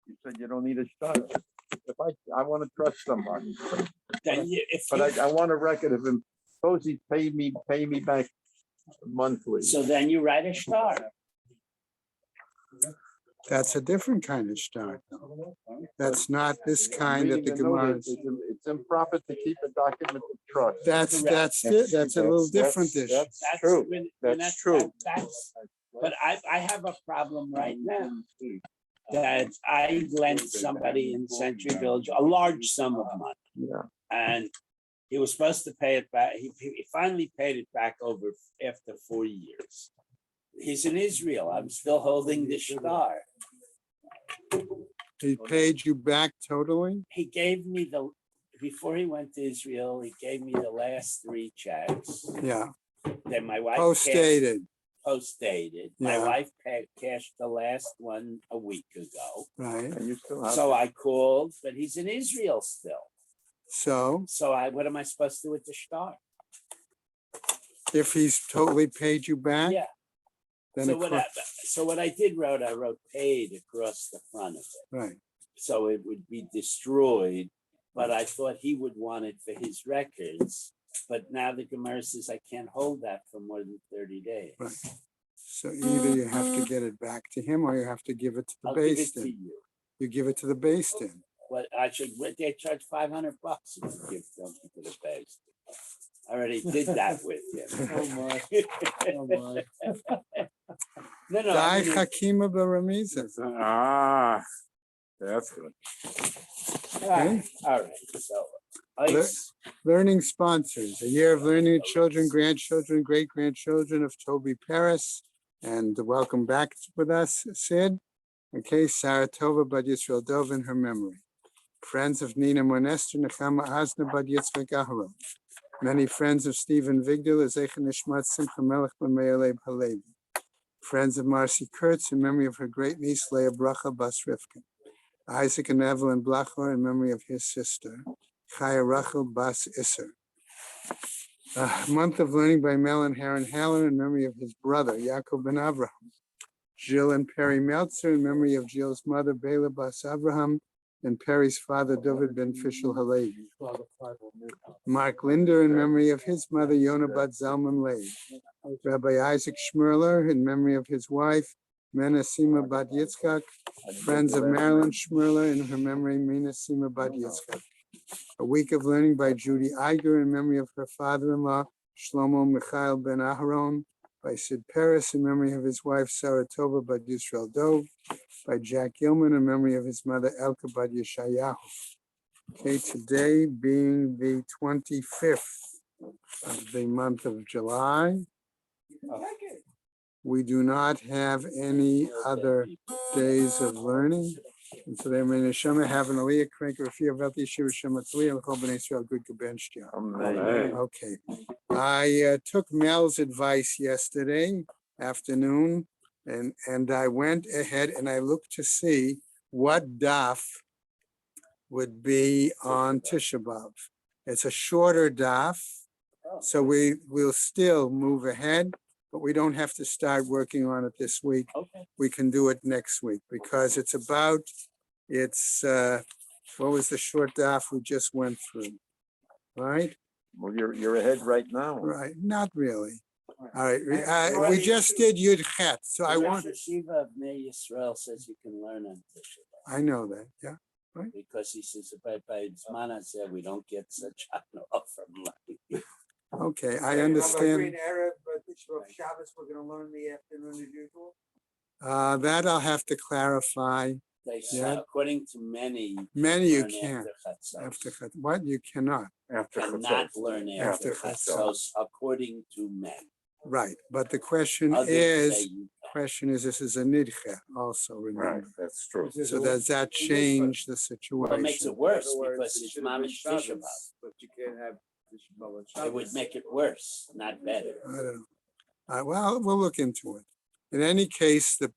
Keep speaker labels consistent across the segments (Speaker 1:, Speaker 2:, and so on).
Speaker 1: You said you don't need a start. If I want to trust somebody, but I want a record of him. Suppose he pay me back monthly.
Speaker 2: So then you write a star.
Speaker 3: That's a different kind of start. That's not this kind that the Gemara.
Speaker 1: It's improper to keep a document of trust.
Speaker 3: That's it. That's a little different issue.
Speaker 1: That's true.
Speaker 2: That's
Speaker 1: true.
Speaker 2: But I have a problem right now that I lent somebody in Century Village a large sum of money.
Speaker 1: Yeah.
Speaker 2: And he was supposed to pay it back. He finally paid it back after 4 years. He's in Israel. I'm still holding the star.
Speaker 3: He paid you back totally?
Speaker 2: He gave me before he went to Israel, he gave me the last 3 checks.
Speaker 3: Yeah.
Speaker 2: Then my wife
Speaker 3: Post-dated.
Speaker 2: Post-dated.
Speaker 3: Yeah.
Speaker 2: My wife cashed the last one a week ago.
Speaker 3: Right.
Speaker 1: And you still have
Speaker 2: So I called, but he's in Israel still.
Speaker 3: So
Speaker 2: What am I supposed to do with the star?
Speaker 3: if he's totally paid you back?
Speaker 2: Yeah.
Speaker 3: Then
Speaker 2: So what I did I wrote paid across the front of it.
Speaker 3: right.
Speaker 2: So it would be destroyed, but I thought he would want it for his records. But now the Gemara says I can't hold that for more than 30 days.
Speaker 3: Right. So either you have to get it back to him or you have to give it to the
Speaker 2: I'll give it
Speaker 3: base
Speaker 2: to
Speaker 3: din.
Speaker 2: you.
Speaker 3: You give it to the base din.
Speaker 2: What they charge $500 if you give something to the base. I already did that with you.
Speaker 4: Oh my.
Speaker 2: No,
Speaker 3: Dai
Speaker 2: I mean,
Speaker 3: Hakima Baramiza.
Speaker 1: that's good.
Speaker 2: all right. So ice.
Speaker 3: Learning sponsors, a year of learning, children, grandchildren, great-grandchildren of Toby Paris. And welcome back with us, Sid. Okay, Saratova Bad Yisrael Dov in her memory. Friends of Nina Monester, Nechama Asna Bad Yitzchak Aharon. Many friends of Stephen Vigdil, Ezeichen Nishmat Simcha Melech Ben Me'alev Halevi. Friends of Marcy Kurtz in memory of her great niece Leah Bracha Bas Rivka. Isaac and Evelyn Blachor in memory of his sister, Chaya Rachel Bas Isser. A month of learning by Mel and Haran Haller in memory of his brother, Yaakov ben Avraham. Jill and Perry Meltzer in memory of Jill's mother, Bela Bas Avraham, and Perry's father, David ben Fishel Halevi. Mark Linder in memory of his mother, Yonah Bat Zalman Leib. Rabbi Isaac Schmerler in memory of his wife, Mena Sima Bat Yitzchak. Friends of Marilyn Schmerler in her memory, Mina Sima Bat Yitzchak. A week of learning by Judy Iger in memory of her father-in-law, Shlomo Michael ben Aharon. By Sid Paris in memory of his wife, Sarah Tova Bad Yisrael Dov. By Jack Gilman in memory of his mother, Elka Bad Yeshayahu. Okay, today being the 25th of the month of July. We do not have any other days of learning. And so they may neshama have an aliyah crank or fear about the issue shema tzli and chol b'nei Yisrael good gebenchtia. Okay. I took Mel's advice yesterday afternoon and I went ahead and I looked to see what daf would be on Tisha B'Av. It's a shorter daf, so we'll still move ahead, but we don't have to start working on it this week.
Speaker 2: Okay.
Speaker 3: We can do it next week because it's what was the short daf we just went through, right?
Speaker 1: Well, you're ahead right now.
Speaker 3: Right, not really. All right, we just did Yud Chet, so I want.
Speaker 2: Rosh Hashiva of Nei Yisrael says you can learn on Tisha B'Av.
Speaker 3: I know that, yeah.
Speaker 2: Because he says by Zman said we don't get such an offer money.
Speaker 3: Okay, I understand.
Speaker 4: Erev, Shabbos, we're going to learn the afternoon as usual.
Speaker 3: That I'll have to clarify.
Speaker 2: They say,
Speaker 3: Yeah.
Speaker 2: according to many
Speaker 3: You
Speaker 2: learn
Speaker 3: can.
Speaker 2: after
Speaker 3: After Chet, what? You cannot.
Speaker 1: After
Speaker 2: cannot learn after
Speaker 3: After
Speaker 2: Chatzos, according to men.
Speaker 3: Right, but the question
Speaker 2: Others say
Speaker 3: is,
Speaker 2: you
Speaker 3: this is a nidche also,
Speaker 1: Right,
Speaker 3: remember.
Speaker 1: that's true.
Speaker 3: So does that change the
Speaker 2: Well, it makes
Speaker 3: situation?
Speaker 2: it worse because it's Mamish Tisha B'Av.
Speaker 4: But you can't have Tisha B'Av on Shabbos.
Speaker 2: It would make it worse, not better.
Speaker 3: I don't know. Well, we'll look into it. In any case, the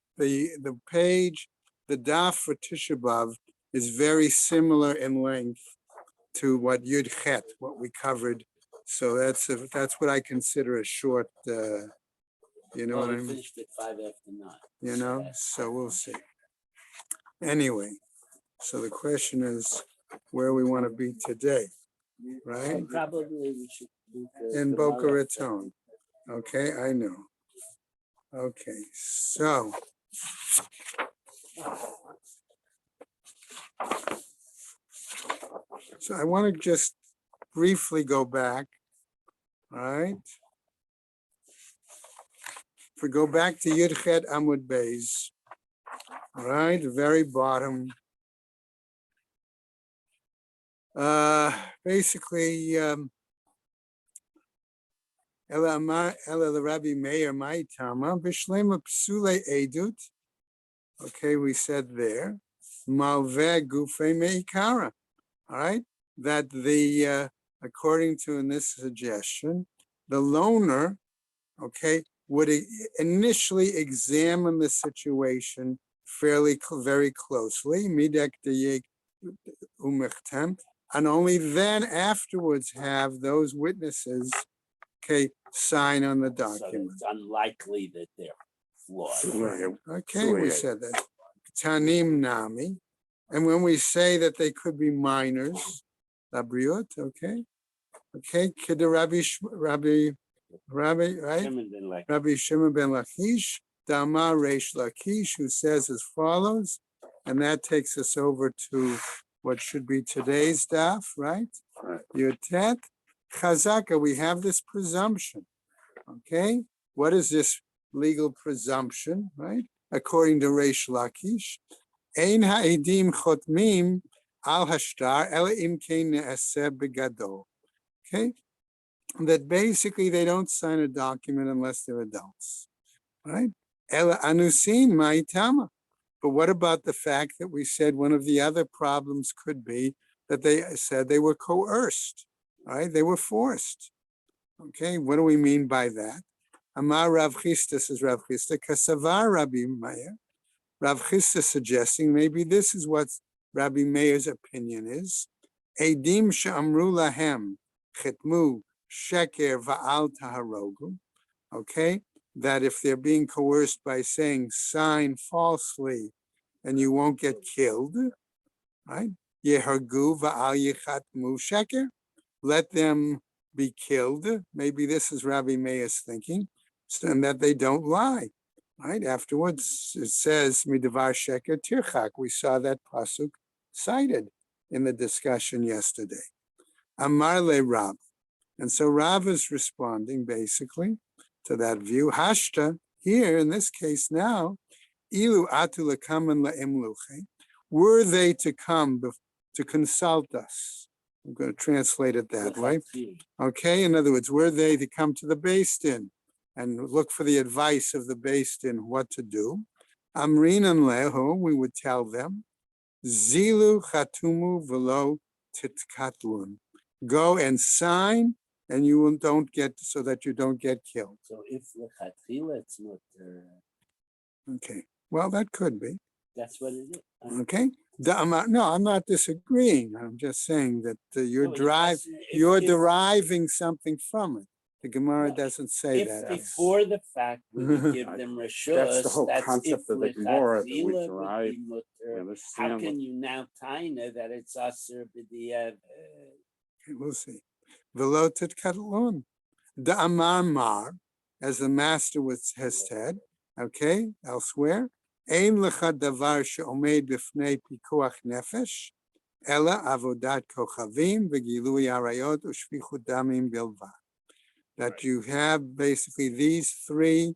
Speaker 3: page, the daf for Tisha B'Av is very similar in length to what Yud Chet, what we covered. So that's what I consider a short, you know
Speaker 2: Well,
Speaker 3: what I
Speaker 2: we
Speaker 3: mean?
Speaker 2: finished at 5 after 9.
Speaker 3: You know, so we'll see. Anyway, so the question is where we want to be today, right?
Speaker 2: Probably we should do the
Speaker 3: In Boca
Speaker 2: Gemara.
Speaker 3: Raton. Okay, I know. Okay, so. So I want to just briefly go back, all right? If we go back to Yudchet Amud Beis, all right, the very bottom. Basically, Ela the Rabbi Meir Maitama, Bishlema Psule Edut. Okay, we said there, Malveh Gufe Meikara. All right, that the according to in this suggestion, the loaner, okay, would initially examine the situation very closely, midek deyek umechtem, and only then afterwards have those witnesses, okay, sign on the
Speaker 2: So
Speaker 3: document.
Speaker 2: it's unlikely that they're flawed.
Speaker 3: Okay, we said that. Tanim nami. And when we say that they could be minors, labriot, okay? Okay, kid Rabbi, right?
Speaker 2: Shimon ben Levi.
Speaker 3: Rabbi Shimon ben Lachish, Dama Reish Lakish, who says as follows, and that takes us over to what should be today's daf, right? Yotet, Chazaka, we have this presumption, okay? What is this legal presumption, right? According to Reish Lakish, Ein ha'edim chotmim al hashtar ela im kein ne'aseh begadol. Okay, that basically they don't sign a document unless they're adults, right? Ela anusin ma'itama. But what about the fact that we said one of the other problems could be that they said they were coerced, right? They were forced. Okay, what do we mean by that? Amar Rav Chisda, says Rav Chisda, kasavar Rabbi Meir. Rav Chisda suggesting maybe this is what Rabbi Meir's opinion is. Edim she'amru lahem chetmu sheker va'al taharogu. Okay, that if they're being coerced by saying sign falsely and you won't get killed, right? Yehargu va'al yechatmu sheker. Let them be killed. Maybe this is Rabbi Meir's thinking, and that they don't lie. Right afterwards, it says midavar sheker tirchak. We saw that pasuk cited in the discussion yesterday. Amar le Rab, and so Rab is responding basically to that view. Hashta here in this case now, ilu atu lekamen laimluche. Were they to come to consult us? I'm going to translate it that way. Okay, in other words, were they to come to the Beis Din and look for the advice of the Beis Din what to do? Amrinan lehu, we would tell them, zilu chatumu velo titkatlun. Go and sign, and you don't get, so that you don't get killed.
Speaker 2: So if lechatchila it's not,
Speaker 3: Okay, well, that could be.
Speaker 2: that's what it is.
Speaker 3: Okay, no, I'm not disagreeing. I'm just saying that you're
Speaker 2: No, it doesn't- if-
Speaker 3: deriving something from it. The Gemara
Speaker 2: No,
Speaker 3: doesn't say
Speaker 2: If
Speaker 3: that.
Speaker 2: before the fact we would give them reshus,
Speaker 1: That's the whole concept of the Gemara that we
Speaker 2: lechatchila would
Speaker 1: derive.
Speaker 2: be mutter.
Speaker 1: We
Speaker 2: How
Speaker 1: understand
Speaker 2: can you now taina that it's aser b'diavad?
Speaker 3: Okay, we'll see. Velotet katalon. The Amar Mar, as the master has said, okay, elsewhere, Ein lecha davar she'omed b'fnei pikuach nefesh, ela avodat kochavim v'gilui arayot u'shfichut damim bilvad. That you have basically these three,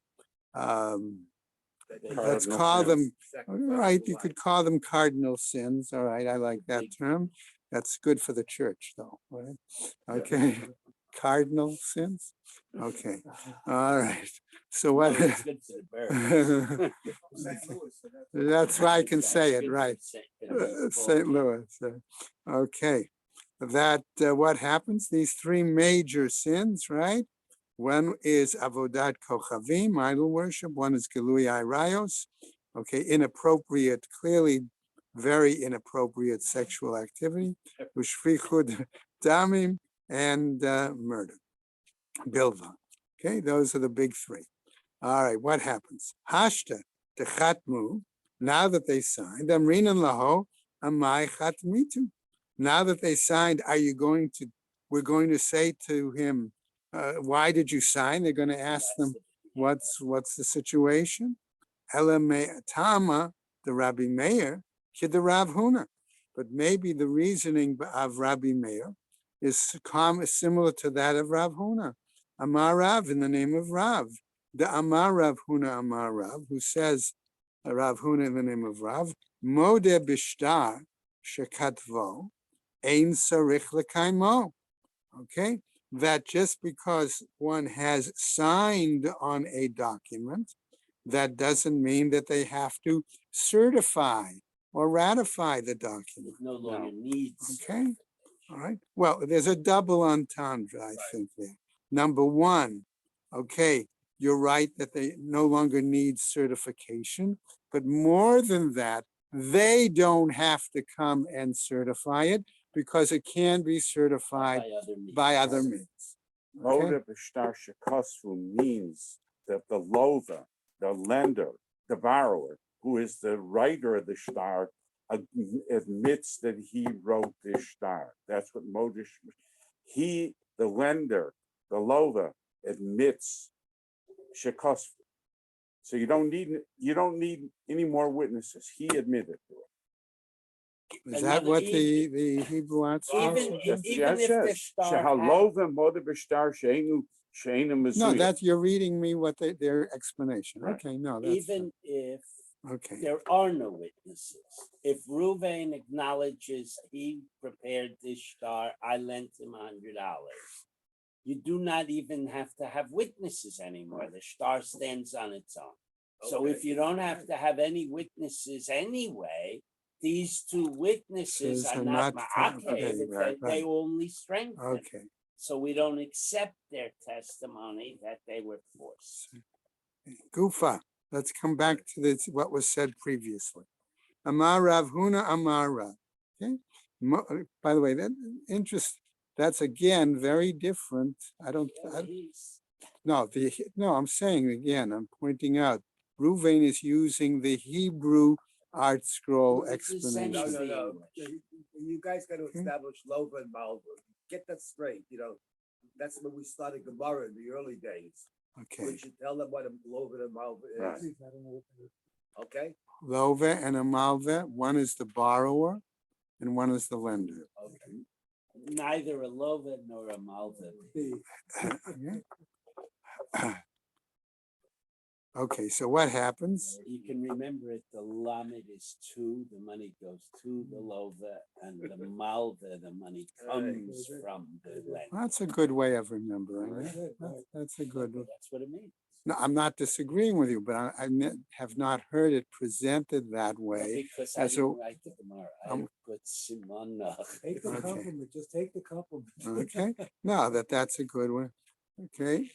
Speaker 3: let's call them, right, you could call them cardinal sins, all right, I like that term. That's good for the church though, right? Okay, cardinal sins, okay, all right. So what?
Speaker 2: No, it's good for the birds.
Speaker 3: That's why I can say it,
Speaker 2: Good for
Speaker 3: right?
Speaker 2: St.
Speaker 3: St. Louis. Okay, that what happens? These three major sins, right? One is avodat kochavim, idol worship. One is gilui arayos. Okay, inappropriate, clearly very inappropriate sexual activity. Ushfichud damim and murder. Bilva. Okay, those are the big three. All right, what happens? Hashta techatmu. Now that they signed, Amrinan Laho, Amai Chatmitu. Now that they signed, we're going to say to him, why did you sign? They're going to ask them, what's the situation? Tama, the Rabbi Meir, Kid the Rav Huna. But maybe the reasoning of Rabbi Meir is similar to that of Rav Huna. Amar Rav, in the name of Rav. The Amar Rav Huna Amar Rav, who says, Rav Huna in the name of Rav, Modeh bishtar shekatvo, ein sarich lekaimo. Okay, that just because one has signed on a document, that doesn't mean that they have to certify or ratify the document.
Speaker 2: It no longer needs.
Speaker 3: Okay, all right. Well, there's a double entendre, I think, there. Number one, okay, you're right that they no longer need certification, but more than that, they don't have to come and certify it because it can be certified by other means. Okay?
Speaker 1: Moda b'shtar shekosvu means that the lover, the lender, the borrower, who is the writer of the shtar, admits that he wrote this shtar. That's what Modish. He, the lender, the lover, admits shekosvu. So you don't need any more witnesses. He admitted to it.
Speaker 3: Is that what the Hebrew answer
Speaker 2: Even
Speaker 3: is?
Speaker 2: if the shtar
Speaker 3: No, that you're reading me what their explanation.
Speaker 1: Right.
Speaker 3: Okay, no, that's
Speaker 2: even if
Speaker 3: okay.
Speaker 2: there are no witnesses, if Ruvain acknowledges he prepared this shtar, I lent him $100. You do not even have to have witnesses anymore. The shtar stands on its own. So if you don't have to have any witnesses anyway, these two witnesses are not ma'akev. They only strengthen.
Speaker 3: Okay.
Speaker 2: So we don't accept their testimony that they were forced.
Speaker 3: Gufa. Let's come back to this, what was said previously. Amar Rav Huna Amar Rav. Okay. By the way, that's again very different. I'm saying again, I'm pointing out, Ruvain is using the Hebrew art scroll explanation.
Speaker 4: No. You guys got to establish Lova and Malva. Get that straight. That's when we started Gemara in the early days.
Speaker 3: Okay.
Speaker 4: We should tell them what a Lova and Malva is.
Speaker 1: Right.
Speaker 4: Okay.
Speaker 3: Lova and a Malva, one is the borrower and one is the lender.
Speaker 4: Okay.
Speaker 2: Neither a lova nor a malva.
Speaker 3: Okay, so what happens?
Speaker 2: You can remember it, the lamed is 2, the money goes to the lova, and the malva, the money comes from the lender.
Speaker 3: That's a good way of remembering it. That's a good one.
Speaker 2: That's what it means.
Speaker 3: No, I'm not disagreeing with you, but I have not heard it presented that way.
Speaker 2: Because I didn't write the Gemara. I put Simon.
Speaker 4: Take the compliment. Just take the compliment.
Speaker 3: Okay. No, that's a good one. Okay.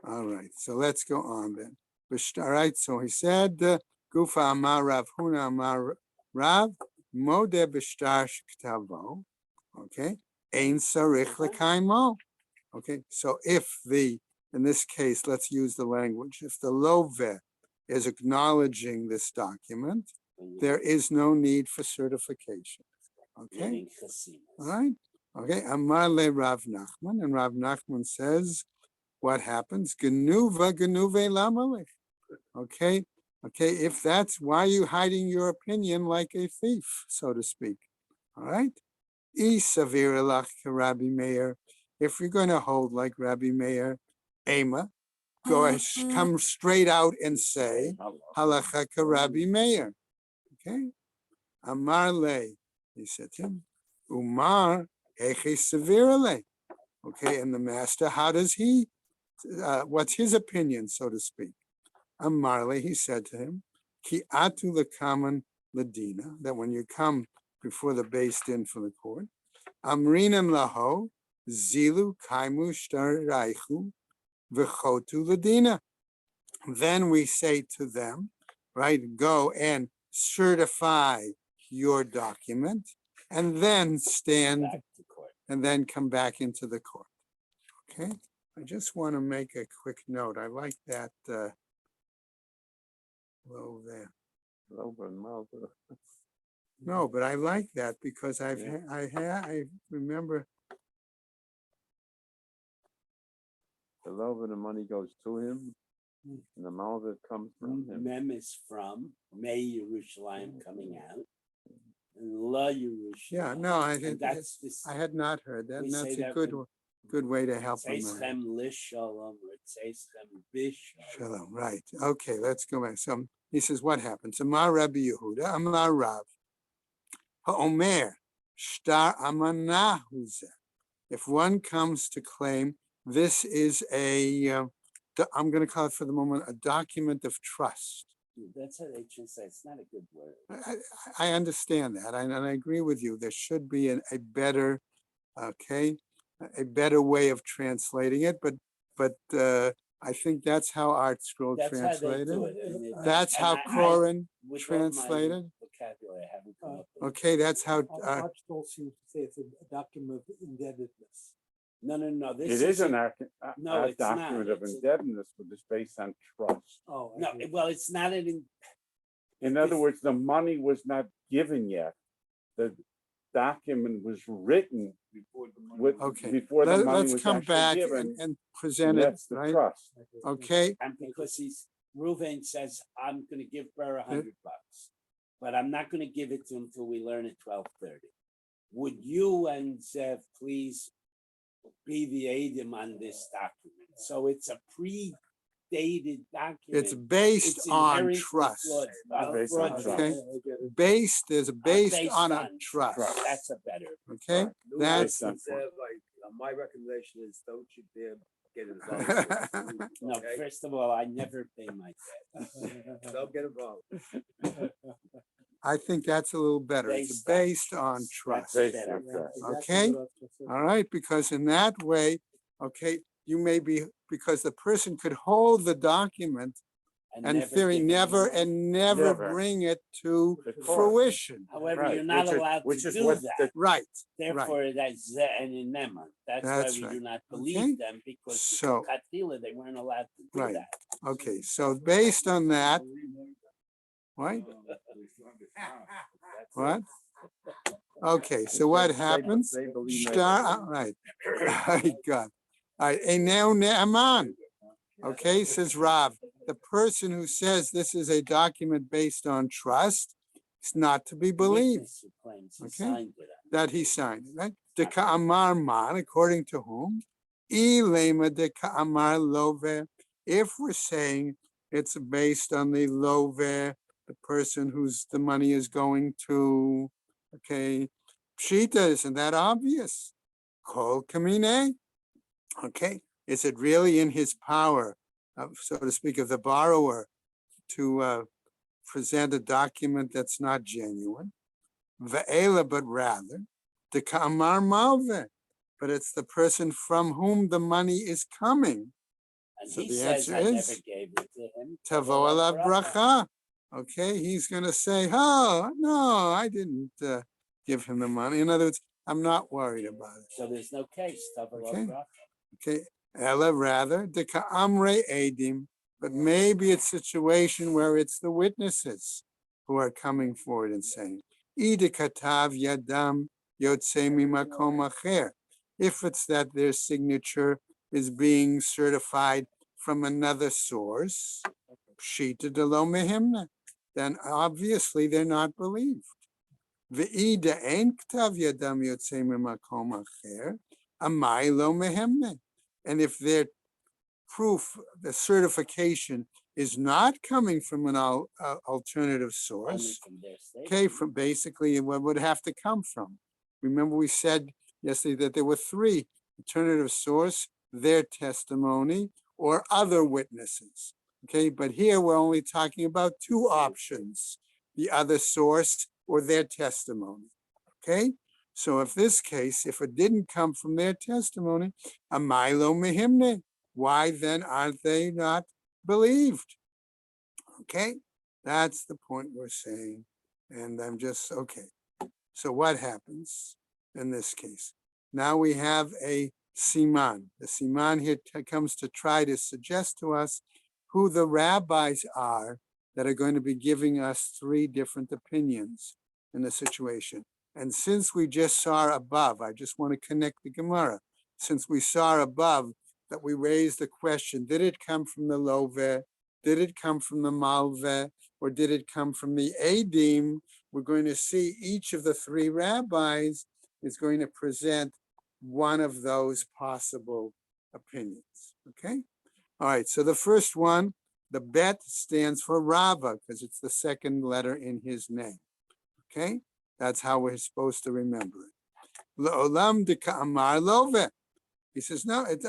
Speaker 3: All right. So let's go on then. All right. So he said, Gufa Amar Rav Huna Amar Rav Modeh b'shtar shekatvo. Okay. Ein sarich lekaimo. Okay. So in this case, let's use the language. If the love is acknowledging this document, there is no need for certification. Okay. All right. Okay. Amar le Rav Nachman, and Rav Nachman says, what happens? Genuva lamalech. Okay. Okay. If that's why are you hiding your opinion like a thief, so to speak. All right. Isavir lach Rabbi Meir. If you're going to hold like Rabbi Meir, Ema, come straight out and say, halacha ka Rabbi Meir. Okay. Amar le, he said to him, Umar eche sevirale. Okay, and the master, how does he, what's his opinion, so to speak? Amar le, he said to him, ki atu lekaman ladina, that when you come before the Beis Din for the court, amrinan laho, zilu kaimu shtaraichu, v'chotu ladina. Then we say to them, right, go and certify your document and then stand and then come back into the court. Okay, I just want to make a quick note. I like that Lo there.
Speaker 1: Lover and Malva.
Speaker 3: No, but I like that because
Speaker 1: Yeah.
Speaker 3: I remember,
Speaker 1: The lover, the money goes to him, and the Malva comes from him.
Speaker 2: Mem is from, May Yerushalayim coming out. And La Yerushalayim.
Speaker 3: yeah, no,
Speaker 2: And that's this.
Speaker 3: I had not heard that,
Speaker 2: We
Speaker 3: and that's
Speaker 2: say
Speaker 3: a
Speaker 2: that
Speaker 3: good way to help them.
Speaker 2: Tzeichem Lishalom or Tzeichem Bishalom.
Speaker 3: Shalom, right. Okay, let's go back. So he says, what happens? Amar Rabbi Yehuda, Amar Rav, Ha'omer, Shtar Amanahuze. If one comes to claim this is I'm going to call it for the moment, a document of trust.
Speaker 2: That's how they should say. It's not a good word.
Speaker 3: I understand that, and I agree with you. There should be a better, okay, a better way of translating it, but I think that's how Art Scroll
Speaker 2: That's how they
Speaker 3: translated.
Speaker 2: do it. And
Speaker 3: That's
Speaker 2: and
Speaker 3: how Koren
Speaker 2: with all my
Speaker 3: translated.
Speaker 2: vocabulary, I haven't come up with
Speaker 3: Okay, that's how,
Speaker 5: Archibald seems to say it's a document of indebtedness.
Speaker 2: No.
Speaker 1: It
Speaker 2: This
Speaker 1: is
Speaker 2: isn't-
Speaker 1: a
Speaker 2: No, it's not.
Speaker 1: document of
Speaker 2: It's-
Speaker 1: indebtedness, but it's based on trust.
Speaker 5: Oh. I
Speaker 2: No,
Speaker 5: see.
Speaker 2: well, it's not an.
Speaker 1: In other words, the money was not given yet. The document was written with,
Speaker 3: okay.
Speaker 1: before the money
Speaker 3: Let's
Speaker 1: was
Speaker 3: come
Speaker 1: actually
Speaker 3: back
Speaker 1: given.
Speaker 3: and
Speaker 1: And
Speaker 3: present it,
Speaker 1: that's the
Speaker 3: right?
Speaker 1: trust.
Speaker 3: Okay,
Speaker 2: And because Reuven says, I'm gonna give Burr $100, but I'm not gonna give it to him till we learn at 12:30. Would you and Zev please be the adim on this document? So it's a predated document.
Speaker 3: it's based
Speaker 2: It's
Speaker 3: on
Speaker 2: inherently
Speaker 3: trust.
Speaker 2: flawed,
Speaker 1: Based on
Speaker 2: fraud
Speaker 1: trust.
Speaker 3: Okay.
Speaker 2: trust.
Speaker 3: Based
Speaker 2: Based
Speaker 3: on a
Speaker 2: on
Speaker 3: trust.
Speaker 2: That's a better.
Speaker 3: Okay, that's,
Speaker 1: Based on
Speaker 4: Like, my recommendation is don't you dare get involved.
Speaker 2: No,
Speaker 4: Okay?
Speaker 2: first of all, I never pay my debt.
Speaker 4: Don't get involved.
Speaker 3: I think that's a little better. It's based on trust.
Speaker 1: Based
Speaker 2: better.
Speaker 1: on trust.
Speaker 3: Okay. All right, because in that way, okay, you may be, because the person could hold the document and in
Speaker 2: never
Speaker 3: theory
Speaker 2: give it
Speaker 3: never
Speaker 2: away.
Speaker 3: and never
Speaker 1: Never.
Speaker 3: bring it to
Speaker 1: The court.
Speaker 3: fruition.
Speaker 2: However,
Speaker 1: Right,
Speaker 2: you're not
Speaker 1: which is-
Speaker 2: allowed
Speaker 1: which
Speaker 2: to
Speaker 1: is
Speaker 2: do
Speaker 1: what
Speaker 2: that.
Speaker 1: the-
Speaker 3: Right,
Speaker 2: Therefore, that's Zeh and in Nema. That's why
Speaker 3: That's
Speaker 2: we
Speaker 3: right.
Speaker 2: do not believe
Speaker 3: Okay.
Speaker 2: them because
Speaker 3: So-
Speaker 2: Katila, they weren't allowed to do
Speaker 3: Right.
Speaker 2: that.
Speaker 3: okay, so based on that, what? What? Okay, so what happens?
Speaker 1: They believe
Speaker 3: Shtar, right. My God. All right, and now Naaman. Okay, says Rav, the person who says this is a document based on trust is not to be believed,
Speaker 2: Witness who claims he
Speaker 3: Okay.
Speaker 2: signed it.
Speaker 3: that he signed, it, right? Deka amar man, according to whom? Ilema deka amar lover. If we're saying it's based on the lover, the person whose the money is going to, okay, pshita, isn't that obvious? Kol kamine. Okay, is it really in his power, so to speak, of the borrower to present a document that's not genuine? Ve'ela, but rather, the ka'amar malve, but it's the person from whom the money is coming.
Speaker 2: And
Speaker 3: So
Speaker 2: he
Speaker 3: the
Speaker 2: says,
Speaker 3: answer
Speaker 2: I
Speaker 3: is,
Speaker 2: never gave it to him.
Speaker 3: Tavo alav bracha. Okay, he's going to say, oh, no, I didn't give him the money. In other words, I'm not worried about it.
Speaker 2: So there's no case. Tavel
Speaker 3: Okay.
Speaker 2: Bracha.
Speaker 3: Okay, Ella rather, the ka'amre edim, but maybe it's a situation where it's the witnesses who are coming forward and saying, Ida katav yadam yotze mimakom acher. If it's that their signature is being certified from another source, pshita de lo mehimna, then obviously they're not believed. Ve'ida ein ktav yadam yotze mimakom acher, amai lo mehemne. And if their proof, the certification is not coming from an alternative
Speaker 2: Only
Speaker 3: source,
Speaker 2: from their state.
Speaker 3: okay, from basically what would have to come from. Remember we said yesterday that there were three: alternative source, their testimony, or other witnesses. Okay, but here we're only talking about two options: the other source or their testimony. Okay, so if this case, if it didn't come from their testimony, amilo mehimne, why then aren't they not believed? Okay, that's the point we're saying. And I'm just, okay. So what happens in this case? Now we have a siman. The siman here comes to try to suggest to us who the rabbis are that are going to be giving us three different opinions in the situation. And since we just saw above, I just want to connect the Gemara. Since we saw above that we raised the question, did it come from the Loveh? Did it come from the Malveh? Or did it come from the Adim? We're going to see each of the three rabbis is going to present one of those possible opinions. Okay? All right, so the first one, the bet stands for Rava because it's the second letter in his name. Okay? That's how we're supposed to remember it. Le'olam de ka'amar loveh. He says, no, it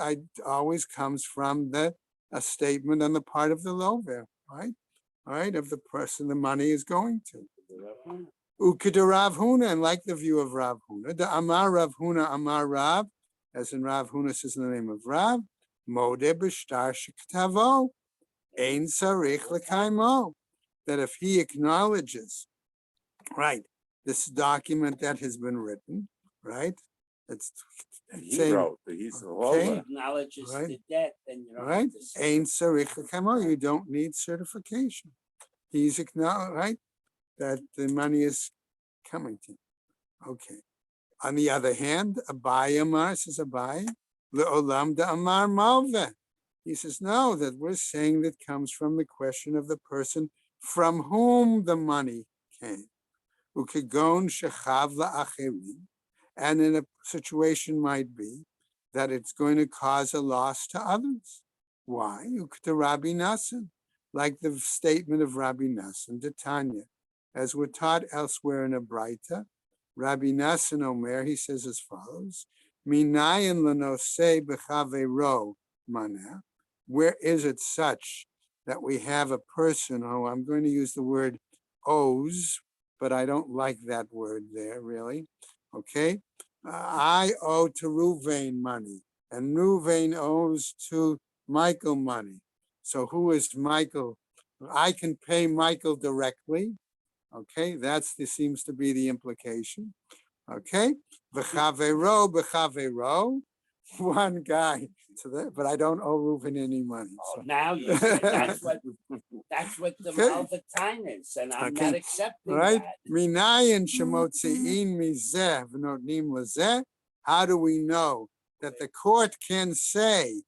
Speaker 3: always comes from a statement on the part of the loveh, right? All right, of the person the money is going to. Ukeda Rav Huna, and like the view of Rav Huna, the Amar Rav Huna Amar Rav, as in Rav Huna says in the name of Rav, Modeh b'shtar shektavo, ein sarich l'kaimo, that if he acknowledges, right, this document that has been written, right, it's
Speaker 1: And he
Speaker 3: saying,
Speaker 1: wrote that he's the
Speaker 3: okay.
Speaker 1: Lola.
Speaker 2: Acknowledges
Speaker 3: Right.
Speaker 2: the debt, then you don't
Speaker 3: right,
Speaker 2: have to say.
Speaker 3: ein sarich l'kaimo, you don't need certification. He's acknowledged, right, that the money is coming to him. Okay. On the other hand, Abai Amar says Abai, Le'olam da Amar Malveh. He says, no, that we're saying that comes from the question of the person from whom the money came. Ukegon shechav la'acherim. And in a situation might be that it's going to cause a loss to others. Why? Ukta Rabbi Nassan, like the statement of Rabbi Nassan, the Tanya, as we're taught elsewhere in a Braita, Rabbi Nassan Omer, he says as follows, Minayin l'nosei b'chavero mana. Where is it such that we have a person who, I'm going to use the word owes, but I don't like that word there really, okay? I owe to Ruvain money, and Ruvain owes to Michael money. So who is Michael? I can pay Michael directly. Okay, this seems to be the implication. Okay, v'chavero, one guy. So that, but I don't owe Reuven any money.
Speaker 2: Oh,
Speaker 3: So.
Speaker 2: now you say that's what the
Speaker 3: Okay.
Speaker 2: Malvatine is, and I'm
Speaker 3: Okay.
Speaker 2: not accepting
Speaker 3: Right?
Speaker 2: that.
Speaker 3: Minayin shemotziin mizeh v'notnim lezeh. How do we know that the court can say,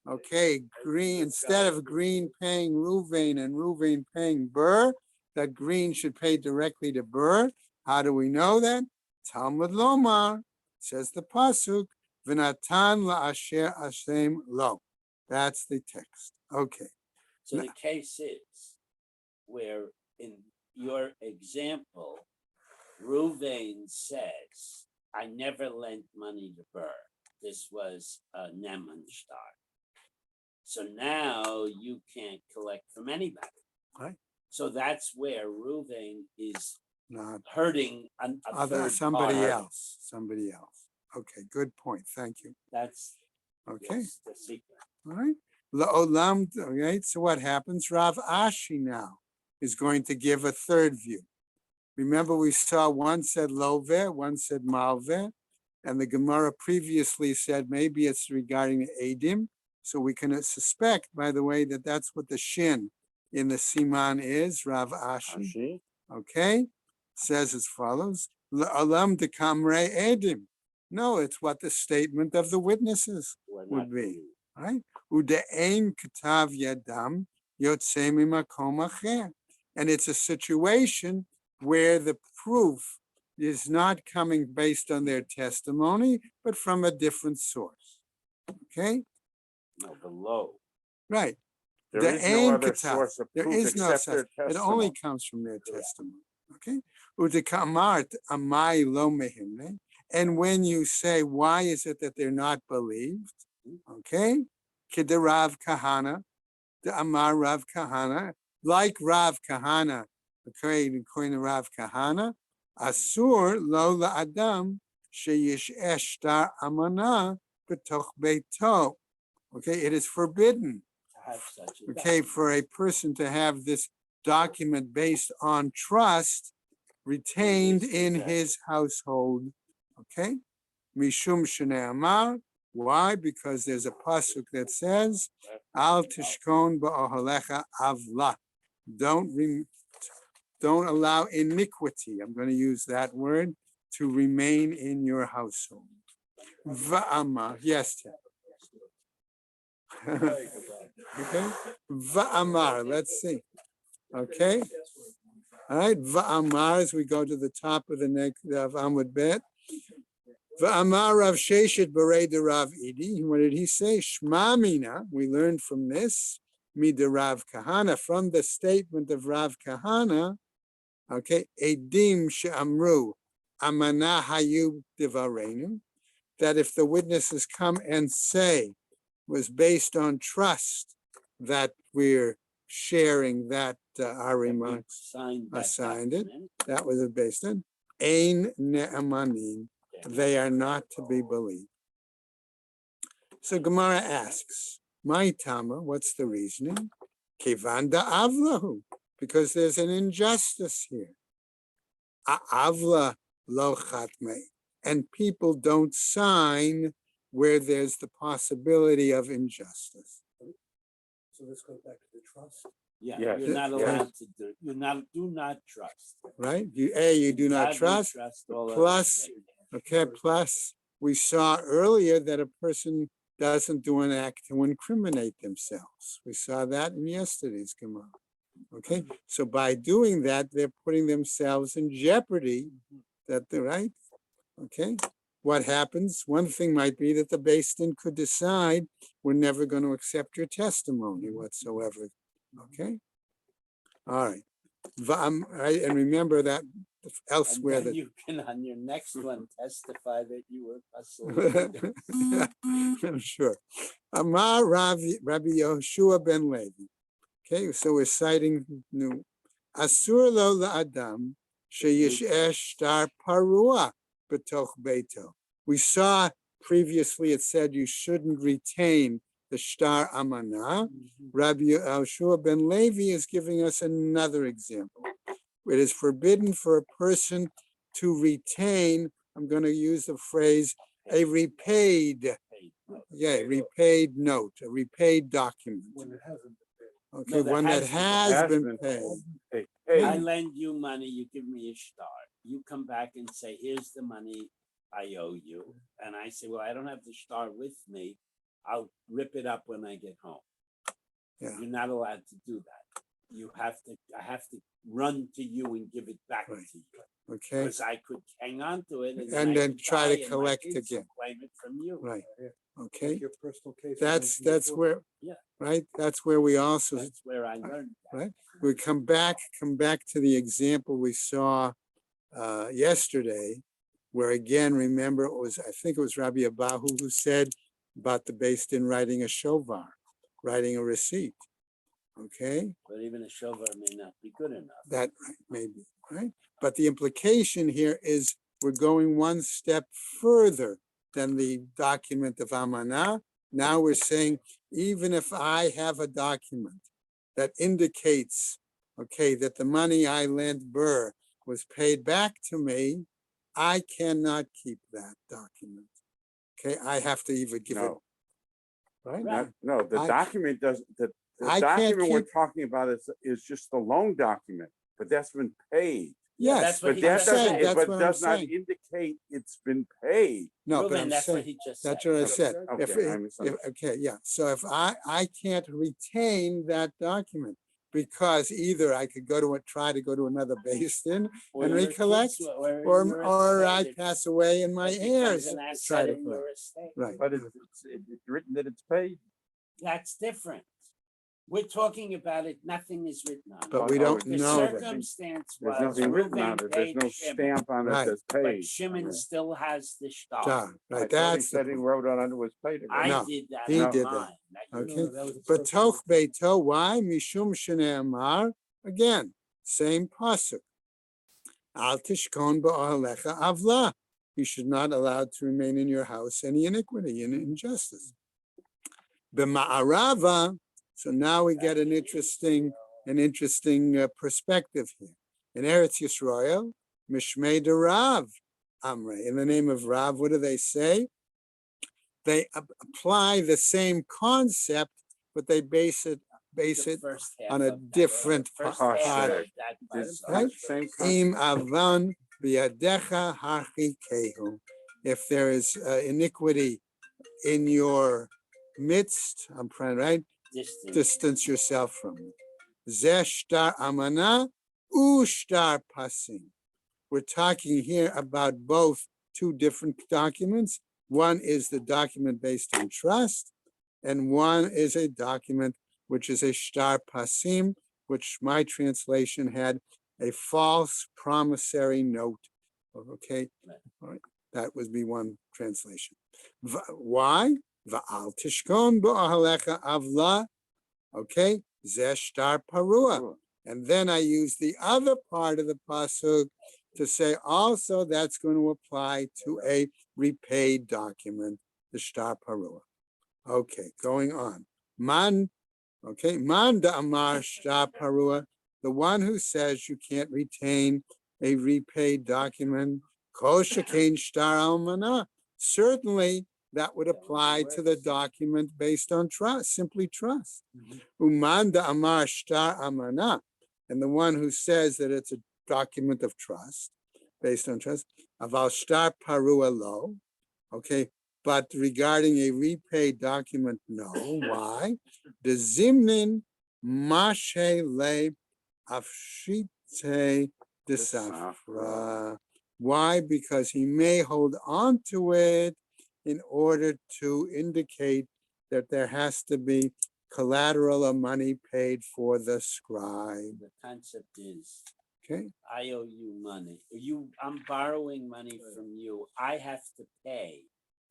Speaker 3: okay, Green, instead of Green paying Ruvain and Ruvain paying Burr, that Green should pay directly to Burr? How do we know that? Talmud Lomar, says the pasuk, v'natan la'asher ashem lo. That's the text. Okay.
Speaker 2: So the case is where in your example, Ruvain says, I never lent money to Burr. This was a Nemanshtar. So now you can't collect from anybody.
Speaker 3: Right.
Speaker 2: So that's where Ruvain is
Speaker 3: Not
Speaker 2: hurting a third
Speaker 3: somebody
Speaker 2: party.
Speaker 3: else. Somebody else. Okay, good point. Thank you.
Speaker 2: That's
Speaker 3: Okay.
Speaker 2: yes, the secret.
Speaker 3: All right. La'olam, right? So what happens? Rav Ashi now is going to give a third view. Remember, we saw one said Loveh, one said Malveh, and the Gemara previously said maybe it's regarding Adim. So we can suspect, by the way, that that's what the shin in the Siman is, Rav Ashi.
Speaker 1: Ashi?
Speaker 3: Okay? Says as follows, La'olam de Kamrei Adim. No, it's what the statement of the witnesses
Speaker 2: We're
Speaker 3: would
Speaker 2: not
Speaker 3: be.
Speaker 2: believing.
Speaker 3: Right? Ude'ein katav yadam yotzei mimakom acher. And it's a situation where the proof is not coming based on their testimony, but from a different source. Okay?
Speaker 2: No, below.
Speaker 3: Right.
Speaker 1: There is no
Speaker 3: De'ein
Speaker 1: other
Speaker 3: katav.
Speaker 1: source of
Speaker 3: There
Speaker 1: proof
Speaker 3: is no
Speaker 1: except
Speaker 3: such.
Speaker 1: their
Speaker 3: It
Speaker 1: testimony.
Speaker 3: only comes from their testimony. Okay? Udekamart amai lo mehimne. And when you say, why is it that they're not believed? Okay? Kida Rav Kahana, the Amar Rav Kahana, like Rav Kahana, according to Rav Kahana, Asur lo la'adam sheyish eshtar amana b'toch beito. Okay, it is forbidden,
Speaker 2: To have such a
Speaker 3: okay,
Speaker 2: document.
Speaker 3: for a person to have this document based on trust retained in his household. Okay, Mishum Shnei Amar. Why? Because there's a pasuk that says, Al tishkon ba'ohalecha avla. don't allow iniquity. I'm going to use that word to remain in your household. Va'amar, yes, Tim. Okay, Va'amar, let's see. Okay, all right, Va'amar, as we go to the top of the next of Amud Bet. Va'amar Rav Sheshet Berei de Rav Idi. What did he say? Shma mina. We learned from this. Mida Rav Kahana, from the statement of Rav Kahana. Okay, Edim she'amru amana hayu divarenu. That if the witnesses come and say was based on trust that we're sharing that our remarks assigned it. That was based on ein ne'amanin. They are not to be believed. So Gemara asks, "My Tama, what's the reasoning? Kevanda avlahu, because there's an injustice here. Avla lo chatme, and people don't sign where there's the possibility of injustice."
Speaker 5: So this goes back to the trust.
Speaker 2: Yeah,
Speaker 1: Yes,
Speaker 2: you're not
Speaker 3: yes.
Speaker 2: allowed to do, do not trust.
Speaker 3: Right? You do not
Speaker 2: God, we
Speaker 3: trust.
Speaker 2: all others.
Speaker 3: Plus, okay, plus we saw earlier that a person doesn't do an act to incriminate themselves. We saw that in yesterday's Gemara. Okay, so by doing that, they're putting themselves in jeopardy. That they're right. Okay, what happens? One thing might be that the Beis Din could decide we're never going to accept your testimony whatsoever. Okay, all right. Right, and remember that elsewhere
Speaker 2: And then
Speaker 3: that
Speaker 2: you can on your next one testify that you were hustling.
Speaker 3: I'm sure. Amar Rabbi Yehoshua ben Levi. Okay, so we're citing new. Asur lo la'adam sheyishesh star parua betoch beito. We saw previously it said you shouldn't retain the star amana. Rabbi Yehoshua ben Levi is giving us another example. It is forbidden for a person to retain, I'm going to use the phrase, a repaid note, a repaid document.
Speaker 5: When it hasn't been paid.
Speaker 3: Okay,
Speaker 2: No, that
Speaker 3: one that
Speaker 2: has
Speaker 3: been paid.
Speaker 1: Hey,
Speaker 2: I
Speaker 1: hey,
Speaker 2: lend you money, you give me a star. You come back and say, here's the money I owe you. And I say, well, I don't have the star with me. I'll rip it up when I get home.
Speaker 3: Yeah.
Speaker 2: You're not allowed to do that. I have to run to you and give it back
Speaker 3: Right.
Speaker 2: to you.
Speaker 3: Okay,
Speaker 2: Because I could hang on to it
Speaker 3: And
Speaker 2: I
Speaker 3: then
Speaker 2: could
Speaker 3: try
Speaker 2: die
Speaker 3: to
Speaker 2: and my
Speaker 3: collect
Speaker 2: kids
Speaker 3: again.
Speaker 2: will claim it from you.
Speaker 3: right,
Speaker 5: Like
Speaker 3: okay.
Speaker 5: your personal case. of
Speaker 3: That's
Speaker 5: 1984.
Speaker 3: where,
Speaker 2: Yeah.
Speaker 3: right, that's where we also,
Speaker 2: That's where I learned that.
Speaker 3: right, we come back to the example we saw yesterday, where again, remember, I think it was Rabbi Abahu who said about the Beis Din writing a shovar, writing a receipt. Okay,
Speaker 2: But even a shovar may not be good enough.
Speaker 3: that maybe, right? But the implication here is we're going one step further than the document of Amanah. Now we're saying, even if I have a document that indicates, okay, that the money I lent Burr was paid back to me, I cannot keep that document. Okay, I have to either give it,
Speaker 1: no,
Speaker 3: right?
Speaker 1: no, the
Speaker 3: I-
Speaker 1: document doesn't, the
Speaker 3: I can't
Speaker 1: document we're
Speaker 3: keep-
Speaker 1: talking about is just the loan document, but that's been paid.
Speaker 2: Yeah,
Speaker 3: Yes,
Speaker 2: that's what
Speaker 1: But
Speaker 2: he
Speaker 1: that
Speaker 2: just
Speaker 1: doesn't,
Speaker 2: said.
Speaker 3: that's
Speaker 1: but
Speaker 3: what I'm
Speaker 1: does not
Speaker 3: saying.
Speaker 1: indicate it's been paid.
Speaker 3: No, but
Speaker 2: Reuben,
Speaker 3: I'm
Speaker 2: that's what
Speaker 3: saying,
Speaker 2: he just
Speaker 3: that's
Speaker 2: said.
Speaker 3: what I said.
Speaker 1: Okay,
Speaker 3: If,
Speaker 1: I
Speaker 3: if,
Speaker 1: misunderstood.
Speaker 3: okay, yeah, so if I can't retain that document, because either I could try to go to another Beis Din
Speaker 2: Or
Speaker 3: and
Speaker 2: your
Speaker 3: recollect,
Speaker 2: kids were in
Speaker 3: or
Speaker 2: your
Speaker 3: I
Speaker 2: estate.
Speaker 3: pass away and my
Speaker 2: It becomes
Speaker 3: heirs
Speaker 2: an
Speaker 3: try
Speaker 2: asset
Speaker 3: to
Speaker 2: in
Speaker 3: collect.
Speaker 2: your estate.
Speaker 3: Right,
Speaker 6: But it's written that it's paid.
Speaker 2: That's different. We're talking about it, nothing is written on it.
Speaker 3: but we
Speaker 1: Oh,
Speaker 3: don't
Speaker 2: The
Speaker 3: know that.
Speaker 2: circumstance
Speaker 1: There's
Speaker 2: was
Speaker 1: nothing written
Speaker 2: Reuben
Speaker 1: on it. There's
Speaker 2: paid
Speaker 1: no
Speaker 2: Shimon,
Speaker 1: stamp on it
Speaker 3: Right.
Speaker 1: that's
Speaker 2: but
Speaker 1: paid.
Speaker 2: Shimon still has the star.
Speaker 3: Yeah,
Speaker 6: I
Speaker 3: right,
Speaker 6: thought he
Speaker 3: that's the
Speaker 6: said he
Speaker 3: point.
Speaker 6: wrote on it was paid.
Speaker 2: I
Speaker 3: No,
Speaker 2: did that
Speaker 3: he
Speaker 2: on
Speaker 3: did that.
Speaker 2: mine. That you
Speaker 3: Okay.
Speaker 2: know.
Speaker 5: that was a
Speaker 3: But
Speaker 5: personal
Speaker 3: Toch Beito, why? Mishum Shneamar, again, same pasuk. Al tishkon ba'alecha avla. You should not allow to remain in your house any iniquity and injustice. B'ma'arava, so now we get an interesting perspective here. In Eretz Yisrael, Mishmei de Rav Amre. In the name of Rav, what do they say? They apply the same concept, but they base it base
Speaker 2: The
Speaker 3: it
Speaker 2: first half
Speaker 3: on a
Speaker 2: of that-
Speaker 3: different
Speaker 2: first
Speaker 1: part.
Speaker 2: half of
Speaker 1: Right.
Speaker 2: that
Speaker 1: This
Speaker 2: pasuk.
Speaker 3: Right?
Speaker 1: same
Speaker 3: Im
Speaker 1: concept.
Speaker 3: avan biadecha harchikehu. If there is iniquity in your midst, I'm trying, right?
Speaker 2: Distance.
Speaker 3: Distance yourself from it. Zeh shtar amana u shtar pasim. We're talking here about both two different documents. One is the document based on trust, and one is a document which is a shtar pasim, which my translation had a false promissory note. Okay, all right, that would be one translation. Why? Va'al tishkon ba'ahalecha avla. Okay, zeh shtar parua. And then I use the other part of the pasuk to say also that's going to apply to a repaid document, the shtar parua. Okay, going on. Man, okay, man da amar shtar parua, the one who says you can't retain a repaid document, kol shekain shtar almana. Certainly that would apply to the document based on trust, simply trust. Uman da amar shtar amana. And the one who says that it's a document of trust, based on trust, aval shtar parua lo, okay, but regarding a repaid document, no. Why? The zimnin mashe le afshite desafra. Why? Because he may hold on to it in order to indicate that there has to be collateral or money paid for the scribe.
Speaker 2: The concept is,
Speaker 3: Okay,
Speaker 2: I owe you money. I'm borrowing money from you. I have to pay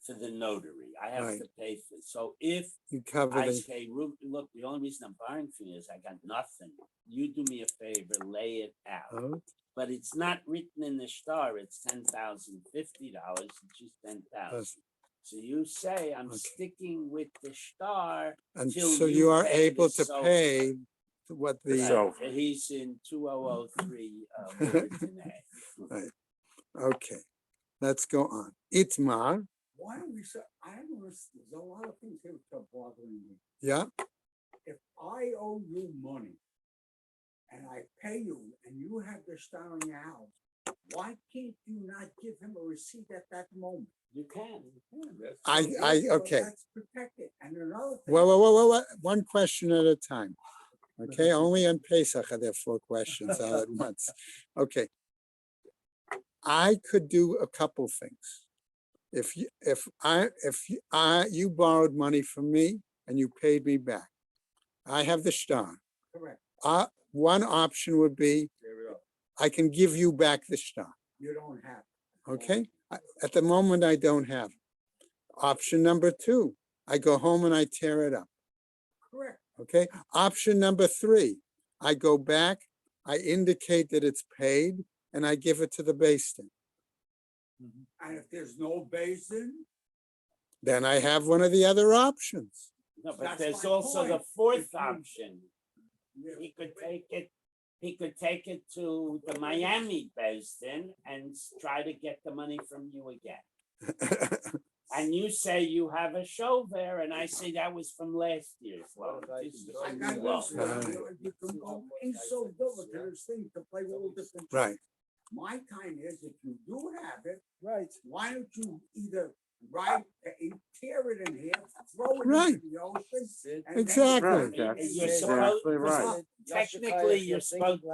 Speaker 2: for the notary. I have
Speaker 3: Right.
Speaker 2: to pay for. So if
Speaker 3: you cover
Speaker 2: I
Speaker 3: the,
Speaker 2: say, look, the only reason I'm borrowing from you is I got nothing. You do me a favor, lay it out.
Speaker 3: oh,
Speaker 2: But it's not written in the star. It's $10,050. It's just 10,000. So you say I'm
Speaker 3: Okay.
Speaker 2: sticking with the star.
Speaker 3: and
Speaker 2: till
Speaker 3: so
Speaker 2: you
Speaker 3: you are
Speaker 2: pay
Speaker 3: able
Speaker 2: the
Speaker 3: to
Speaker 2: sofa.
Speaker 3: pay what
Speaker 1: The
Speaker 3: the,
Speaker 1: sofa.
Speaker 2: He's in 2003 Ward today.
Speaker 3: right, okay, let's go on. Itmar,
Speaker 7: Why don't we say, I don't know, there's a lot of things here that are bothering me.
Speaker 3: yeah,
Speaker 7: If I owe you money and I pay you and you have the star in your house, why can't you not give him a receipt at that moment?
Speaker 2: You can.
Speaker 3: okay.
Speaker 7: That's protected. And another thing.
Speaker 3: Well, one question at a time. Okay, only on Pesach are there 4 questions all at once. Okay. I could do a couple things. If you borrowed money from me and you paid me back, I have the star.
Speaker 7: Correct.
Speaker 3: One option would be
Speaker 4: There we go.
Speaker 3: I can give you back the star.
Speaker 7: You don't have. it.
Speaker 3: Okay, at the moment I don't have it. Option number 2, I go home and I tear it up.
Speaker 7: Correct.
Speaker 3: Okay, option number 3, I go back, I indicate that it's paid, and I give it to the basin.
Speaker 7: And if there's no basin,
Speaker 3: Then I have one of the other options.
Speaker 2: No, but
Speaker 7: That's
Speaker 2: there's
Speaker 7: my
Speaker 2: also the
Speaker 7: point.
Speaker 2: fourth
Speaker 7: If you-
Speaker 2: option. He could take it to the Miami Basin and try to get the money from you again. And you say you have a show there, and I say that was from last year's loan. This is
Speaker 7: I got
Speaker 2: new loan.
Speaker 7: this one. You can go in so diligent, there's things to play all different.
Speaker 3: Right,
Speaker 7: My kind is, if you do have it,
Speaker 4: Right.
Speaker 7: why don't you either tear it in half, throw it
Speaker 3: Right.
Speaker 7: into the ocean? and then-
Speaker 3: exactly.
Speaker 1: Right, that's
Speaker 2: You're
Speaker 1: exactly
Speaker 2: supposed-
Speaker 1: right.
Speaker 2: Technically, you're supposed,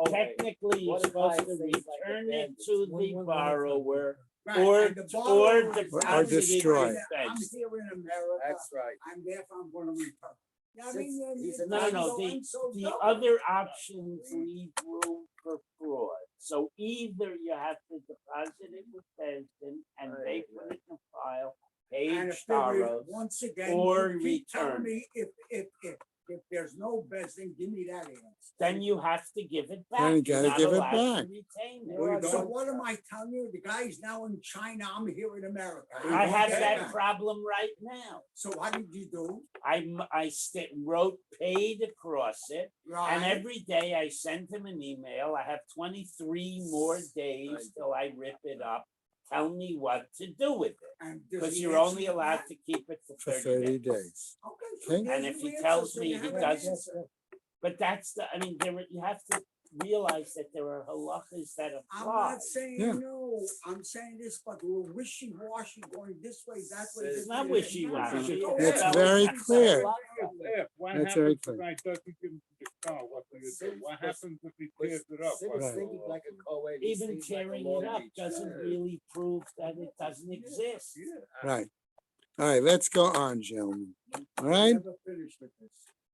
Speaker 2: technically, you're supposed to return it to the borrower
Speaker 7: Right,
Speaker 2: or
Speaker 7: and the borrower is
Speaker 3: Or
Speaker 7: telling you,
Speaker 3: destroy it.
Speaker 7: I'm here in America,
Speaker 4: That's right.
Speaker 7: I'm therefore I'm gonna return. You know what I mean?
Speaker 4: He's
Speaker 7: You
Speaker 4: a-
Speaker 2: No,
Speaker 7: can't
Speaker 2: no,
Speaker 7: go in so
Speaker 2: the
Speaker 7: double.
Speaker 2: other options leave room for fraud. So either you have to deposit it with Benson and they put it in the file,
Speaker 7: And
Speaker 2: paid
Speaker 7: if there is,
Speaker 2: Staros,
Speaker 7: once again,
Speaker 2: or
Speaker 7: you keep telling
Speaker 2: return.
Speaker 7: me if there's no bezin, give me that answer.
Speaker 2: then you have to give it back.
Speaker 3: Then you
Speaker 2: You're
Speaker 3: gotta
Speaker 2: not
Speaker 3: give it
Speaker 2: allowed to
Speaker 3: back.
Speaker 2: retain
Speaker 7: Well,
Speaker 2: it.
Speaker 7: so what am I telling you? The guy's now in China, I'm here in America.
Speaker 2: I have
Speaker 7: Get
Speaker 2: that
Speaker 7: back.
Speaker 2: problem right now.
Speaker 7: So what did you do?
Speaker 2: I wrote paid across it, and
Speaker 7: Right,
Speaker 2: every day I send him an email. I have 23 more days till I rip it up. Tell me what to do with it,
Speaker 7: and does
Speaker 2: because
Speaker 7: he
Speaker 2: you're
Speaker 7: answer
Speaker 2: only
Speaker 7: you
Speaker 2: allowed
Speaker 7: back?
Speaker 2: to keep it for
Speaker 3: For
Speaker 2: 30
Speaker 3: 30
Speaker 2: days.
Speaker 3: days.
Speaker 7: Okay,
Speaker 3: Okay.
Speaker 2: And if he tells me he doesn't, but that's you have to realize that there are halachas that
Speaker 7: I'm
Speaker 2: apply.
Speaker 7: not saying
Speaker 3: Yeah.
Speaker 7: no, I'm saying this, but we're wishy-washy going this way, that way.
Speaker 2: It's
Speaker 7: this
Speaker 2: not
Speaker 7: way.
Speaker 2: wishy-washy.
Speaker 7: No,
Speaker 3: It's
Speaker 2: no,
Speaker 3: very
Speaker 2: it's
Speaker 3: clear.
Speaker 2: halakha.
Speaker 8: What
Speaker 3: That's very
Speaker 8: happens
Speaker 3: clear.
Speaker 8: if I doesn't give him the car? What do you do? What happens if he tears it up?
Speaker 4: Sid is
Speaker 3: Right.
Speaker 4: thinking like a Kohen. he
Speaker 2: Even
Speaker 4: thinks like a
Speaker 2: tearing it
Speaker 4: Lord
Speaker 2: up
Speaker 4: Beach.
Speaker 2: doesn't really prove that it doesn't exist.
Speaker 3: Right. All right, let's go on, gentlemen. All right,
Speaker 7: Never finished with this.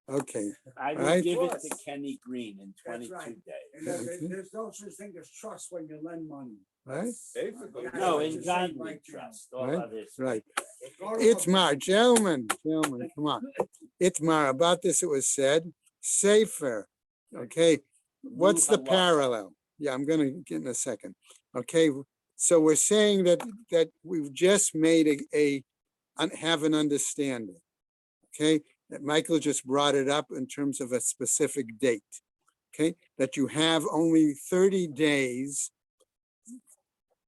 Speaker 3: okay.
Speaker 2: I will
Speaker 3: Right.
Speaker 2: give it to Kenny Green in
Speaker 7: That's
Speaker 2: 22
Speaker 7: right.
Speaker 2: days.
Speaker 7: And there's no such thing as trust when you lend money.
Speaker 3: Right,
Speaker 8: Basically.
Speaker 7: That's
Speaker 2: No,
Speaker 7: what
Speaker 2: in
Speaker 7: you're saying
Speaker 2: godly
Speaker 7: right now.
Speaker 2: trust, all
Speaker 3: Right,
Speaker 2: others.
Speaker 3: right.
Speaker 7: Go to
Speaker 3: It's
Speaker 7: a-
Speaker 3: my gentlemen, come on. Itmar, about this it was said, safer. Okay, what's the
Speaker 2: halacha.
Speaker 3: parallel? Yeah, I'm gonna get in a second. Okay, so we're saying that we've just made have an understanding. Okay, that Michael just brought it up in terms of a specific date. Okay, that you have only 30 days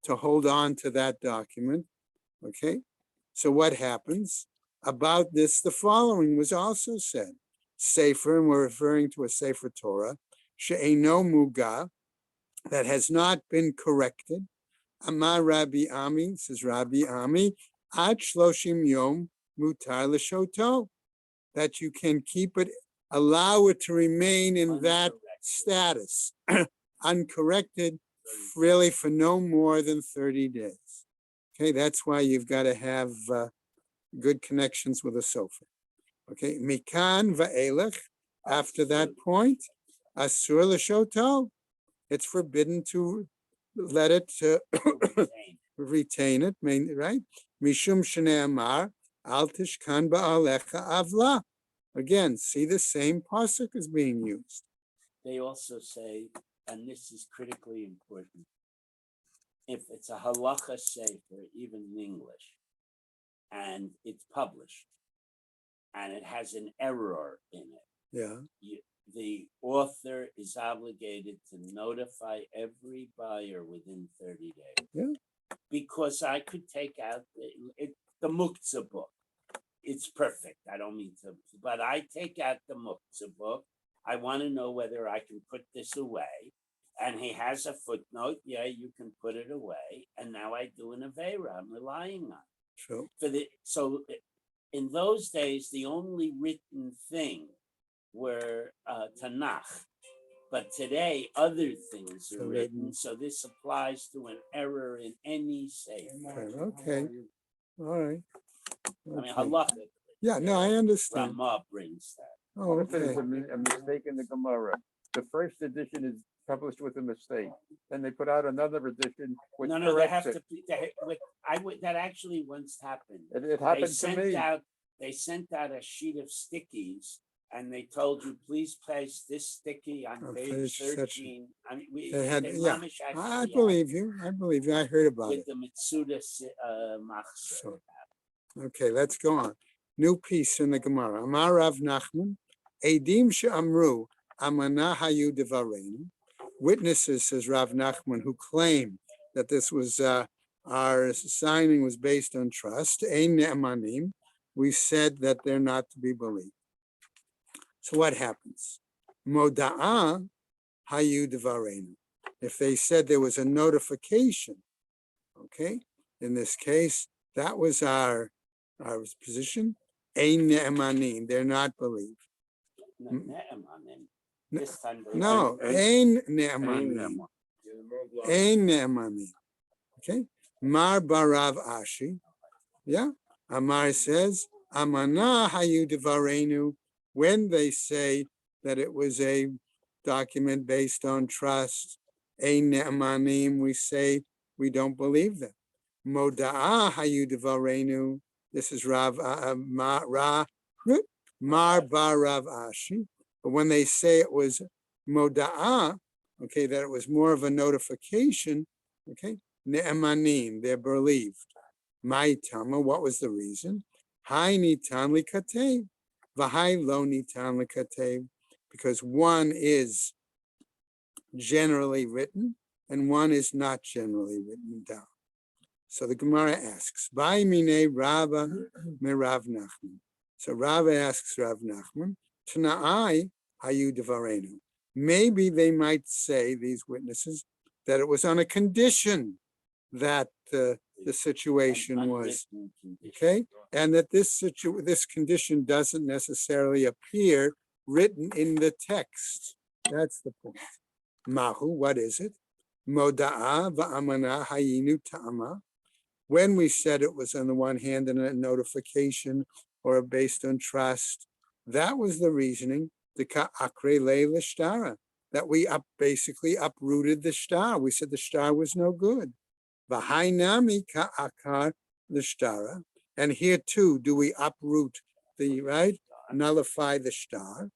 Speaker 3: to hold on to that document. Okay, so what happens? About this, the following was also said. Sefer, and we're referring to a Sefer Torah, she'eino muga, that has not been corrected. Amar Rabbi Ami, says Rabbi Ami, ad shloshim yom mutar l'shoto, that you can keep it, allow it to remain in that status, uncorrected, really for no more than 30 days. Okay, that's why you've got to have good connections with a sofa. Okay, mikan va'elech, after that point, asur l'shoto, it's forbidden to let it retain it, right? Mishum shnei amar, al tishkan ba'alecha avla. Again, see the same pasuk is being used.
Speaker 2: They also say, and this is critically important, if it's a halacha sefer, even in English, and it's published, and it has an error in it,
Speaker 3: Yeah,
Speaker 2: the author is obligated to notify every buyer within 30 days.
Speaker 3: Yeah.
Speaker 2: Because I could take out the muktzah book. It's perfect. I don't mean to, but I take out the muktzah book. I want to know whether I can put this away. And he has a footnote. Yeah, you can put it away. And now I do an avera. I'm relying on
Speaker 3: true.
Speaker 2: so in those days, the only written thing were Tanakh. But today, other things are written. So this applies to an error in any sefer.
Speaker 3: Okay, all right.
Speaker 2: I mean,
Speaker 3: Okay.
Speaker 2: halacha.
Speaker 3: Yeah, no, I understand.
Speaker 2: Ramah brings that.
Speaker 3: Oh,
Speaker 6: If there's
Speaker 3: okay.
Speaker 6: a mistake in the Gemara, the first edition is published with a mistake. Then they put out another edition which
Speaker 2: No, they have
Speaker 6: corrects
Speaker 2: to.
Speaker 6: it.
Speaker 2: That actually once happened.
Speaker 6: It happened to me.
Speaker 2: They sent out a sheet of stickies, and they told you, please place this sticky on
Speaker 3: On
Speaker 2: page
Speaker 3: page such-
Speaker 2: 13. I mean,
Speaker 3: They had, yeah,
Speaker 2: mamish
Speaker 3: I
Speaker 2: actually
Speaker 3: believe you. I believe you. I heard about
Speaker 2: with
Speaker 3: it.
Speaker 2: the Mitsuda machzor.
Speaker 3: So, okay, let's go on. New piece in the Gemara. Amar Rav Nachman, Edim she'amru amana hayu devareinu. Witnesses, says Rav Nachman, who claim that this was our signing was based on trust. Ein ne'emanim. We said that they're not to be believed. So what happens? Moda'ah hayu devareinu. If they said there was a notification, okay, in this case, that was our position. Ein ne'emanim. They're not believed.
Speaker 2: Ne'emanim. This time they
Speaker 3: No, ein ne'emanim. Ein ne'emanim. Okay. Mar barav ashi. Yeah. Amar says, Amana hayu devareinu, when they say that it was a document based on trust, ein ne'emanim, we say we don't believe them. Moda'ah hayu devareinu, this is Rav Mar bar Rav Ashi. But when they say it was moda'ah, okay, that it was more of a notification, okay, ne'emanim, they're believed. My tama, what was the reason? Hai nitan likatev, v'hai lo nitan likatev, because one is generally written and one is not generally written down. So the Gemara asks, By mine Rava me Rav Nachman. So Rav asks Rav Nachman, Tana'ai hayu devarenu. Maybe they might say, these witnesses, that it was on a condition that the situation was,
Speaker 2: Unwritten condition.
Speaker 3: okay? And that this condition doesn't necessarily appear written in the text. That's the point. Mahu, what is it? Moda'a va'amana hayinu ta'ama. When we said it was on the one hand a notification or based on trust, that was the reasoning, the ka'akre le l'shtara, that we basically uprooted the star. We said the star was no good. V'hainami ka'akar l'shtara. And here too, do we uproot the, right, nullify the star?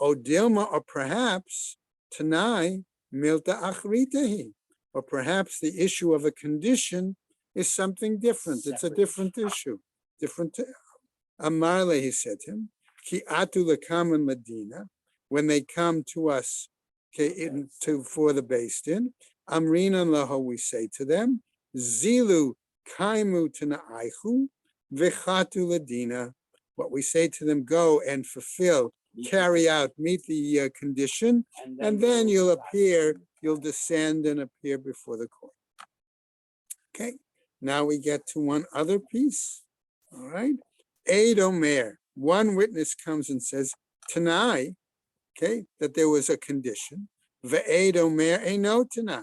Speaker 3: O dilma, or perhaps tanai milta achritahi, or perhaps the issue of a condition is something different. It's a different issue. Different. Amarle, he said to him, ki atu lekam in Medina, when they come to us for the based in, amrina laho, we say to them, zilu kaimu tanaichu v'chatu ladina. What we say to them, go and fulfill, carry out, meet the condition, and then you'll appear, you'll descend and appear before the court. Okay, now we get to one other piece. All right, Eid Omer, one witness comes and says, Tanai, okay, that there was a condition. Ve'eid Omer eino Tanai.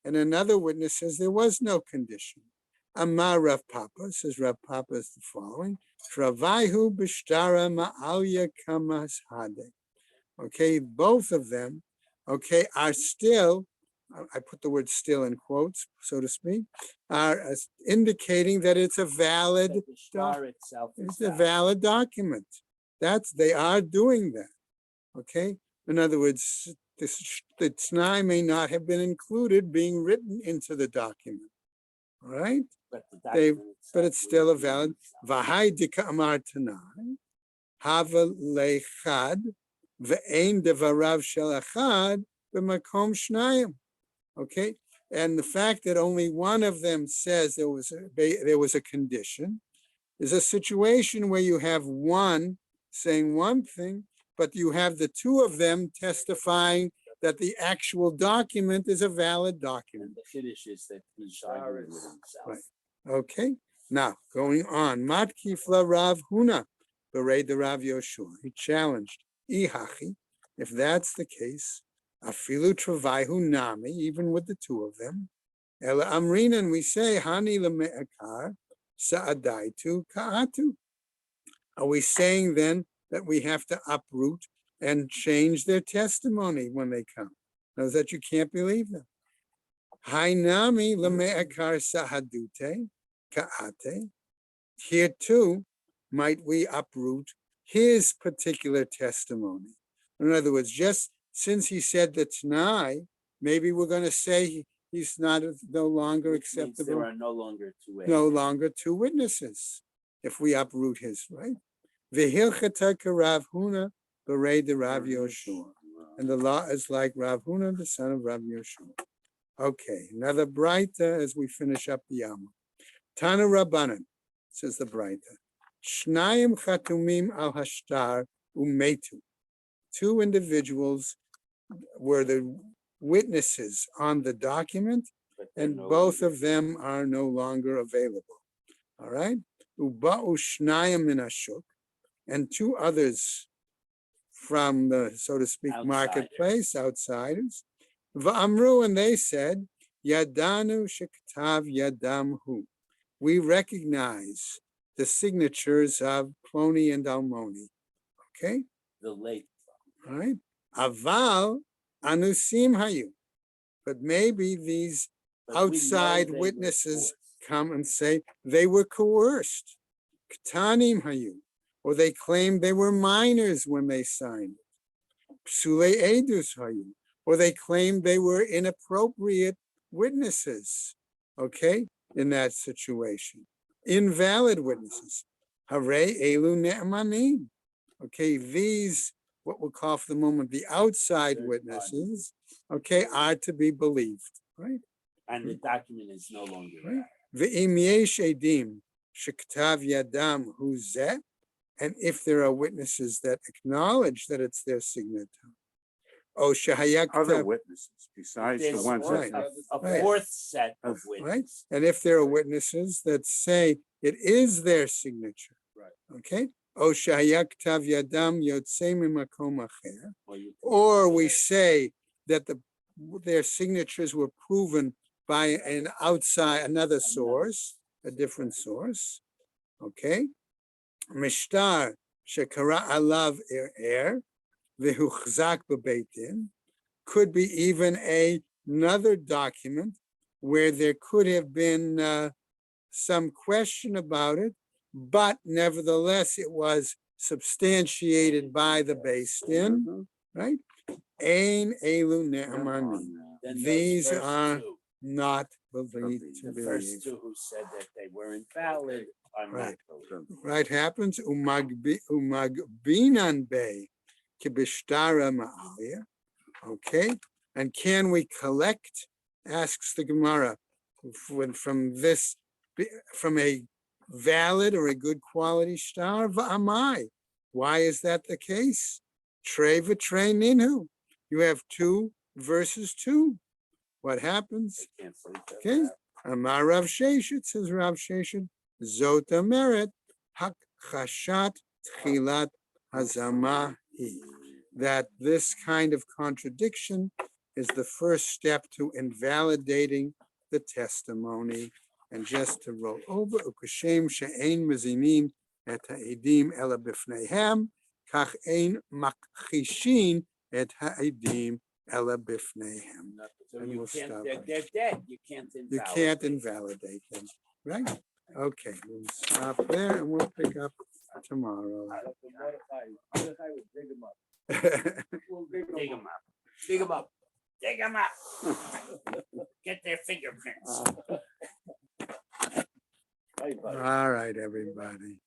Speaker 3: And another witness says there was no condition. Amar Rav Papa, says Rav Papa is the following. Travaihu b'shtara ma'alya kamas hade. Okay, both of them, okay, are still, I put the word still in quotes, so to speak, are indicating that it's a valid,
Speaker 2: That the star itself is
Speaker 3: it's a valid document. They are doing that, okay? In other words, the T'nai may not have been included being written into the document, all right?
Speaker 2: But the
Speaker 3: They,
Speaker 2: document
Speaker 3: but
Speaker 2: itself
Speaker 3: it's still a
Speaker 2: is
Speaker 3: valid,
Speaker 2: itself.
Speaker 3: V'hai dika amar T'nai, hava leichad, ve'ein devarav shel achad, b'makom shnayim. Okay, and the fact that only one of them says there was a condition is a situation where you have one saying one thing, but you have the two of them testifying that the actual document is a valid document.
Speaker 2: And the Kiddush is that he's arguing with himself.
Speaker 3: Right. Okay, now going on. Matkifla Rav Huna, Bered the Rav Yoshua. He challenged, Ihachi, if that's the case, Afilu Travaihu Nami, even with the two of them, Ela Amrina, and we say, Hani Lame'akar, Sa'adaitu Ka'atu. Are we saying then that we have to uproot and change their testimony when they come? Knows that you can't believe them. Hainami Lame'akar Sahadute Ka'ate. Here too, might we uproot his particular testimony? In other words, just since he said the T'nai, maybe we're going to say he's no longer
Speaker 2: Which means
Speaker 3: acceptable.
Speaker 2: there are no longer two ways.
Speaker 3: No longer two witnesses if we uproot his, right? V'hilchata k'Rav Huna b'rei de Rav Yoshua. And the law is like Rav Huna, the son of Rav Yoshua. Okay, another Braita as we finish up the Yama. Tana Rabbanan, says the Braita. Shnayim chatumim al hashtar umetu. Two individuals were the witnesses on the document,
Speaker 2: But they're
Speaker 3: and
Speaker 2: no
Speaker 3: both
Speaker 2: longer-
Speaker 3: of them are no longer available. All right? Uba'u shnayim min hashuk, and two others from the, so to speak,
Speaker 2: Outsiders.
Speaker 3: marketplace, outsiders. Va'amru, and they said, Yadanu shektav yadam hu. We recognize the signatures of Ploni and Almoni. Okay?
Speaker 2: The late.
Speaker 3: All right? Aval anusim hayu. But maybe these
Speaker 2: But we know
Speaker 3: outside
Speaker 2: they were
Speaker 3: witnesses
Speaker 2: forced.
Speaker 3: come and say they were coerced. Ktanim hayu. Or they claimed they were minors when they signed it. Psule edus hayu. Or they claimed they were inappropriate witnesses. Okay? In that situation. Invalid witnesses. Hare elu ne'amanim. Okay, these, what we'll call for the moment, the outside
Speaker 2: Third
Speaker 3: witnesses, okay, are to be believed, right?
Speaker 2: And the document is no longer
Speaker 3: Right.
Speaker 2: there.
Speaker 3: Ve'im yesh edim shektav yadam hu zeh and if there are witnesses that acknowledge that it's their signature. Oh, Shahayakta.
Speaker 1: Other witnesses besides the
Speaker 2: There's
Speaker 1: ones
Speaker 3: Right.
Speaker 1: that.
Speaker 2: a
Speaker 3: Right.
Speaker 2: fourth set of
Speaker 1: Of-
Speaker 3: Right?
Speaker 2: witnesses.
Speaker 3: And if there are witnesses that say it is their signature.
Speaker 4: Right.
Speaker 3: Okay? Oh, Shahayak Tav Yadam Yotzei Mimakom Acher.
Speaker 2: Or
Speaker 3: Or we say that their signatures were proven by an outside, another source, a different source. Okay? Mishtar Shekara Alav Vehuchzak Bebeit Din could be even another document where there could have been some question about it, but nevertheless it was substantiated by the Beis Din, right? Ein elu ne'amanim.
Speaker 2: Then those
Speaker 3: These
Speaker 2: first
Speaker 3: are
Speaker 2: two,
Speaker 3: not believed to
Speaker 2: the
Speaker 3: be.
Speaker 2: first two who said that they were invalid are not
Speaker 3: Right.
Speaker 2: believed.
Speaker 3: Right happens, umagbinan bay kibishtara ma'alia. Okay, and can we collect, asks the Gemara, from this, from a valid or a good quality star? Va'amai. Why is that the case? Trey v'trey ninhu. You have 2 versus 2. What happens?
Speaker 2: They can't believe that.
Speaker 3: Okay, Amar Rav Sheshet, says Rav Sheshet, Zota Meret, Hak Chashat Tchilat Hazamahi. That this kind of contradiction is the first step to invalidating the testimony. And just to roll over, Ukashem she'ein mezinin et ha'edim ela bifneihem, kach ein makchishin et ha'edim ela bifneihem.
Speaker 2: So
Speaker 3: And
Speaker 2: you
Speaker 3: we'll
Speaker 2: can't,
Speaker 3: stop
Speaker 2: they're dead. You can't
Speaker 3: You
Speaker 2: invalidate.
Speaker 3: can't invalidate them, right? Okay, we'll stop there and we'll pick up tomorrow.
Speaker 4: Mordechai would dig him up. We'll dig
Speaker 2: Dig
Speaker 4: him
Speaker 2: 'em
Speaker 4: up.
Speaker 2: up.
Speaker 4: Dig him up.
Speaker 2: Dig 'em up. Get their fingerprints.
Speaker 3: All right, everybody.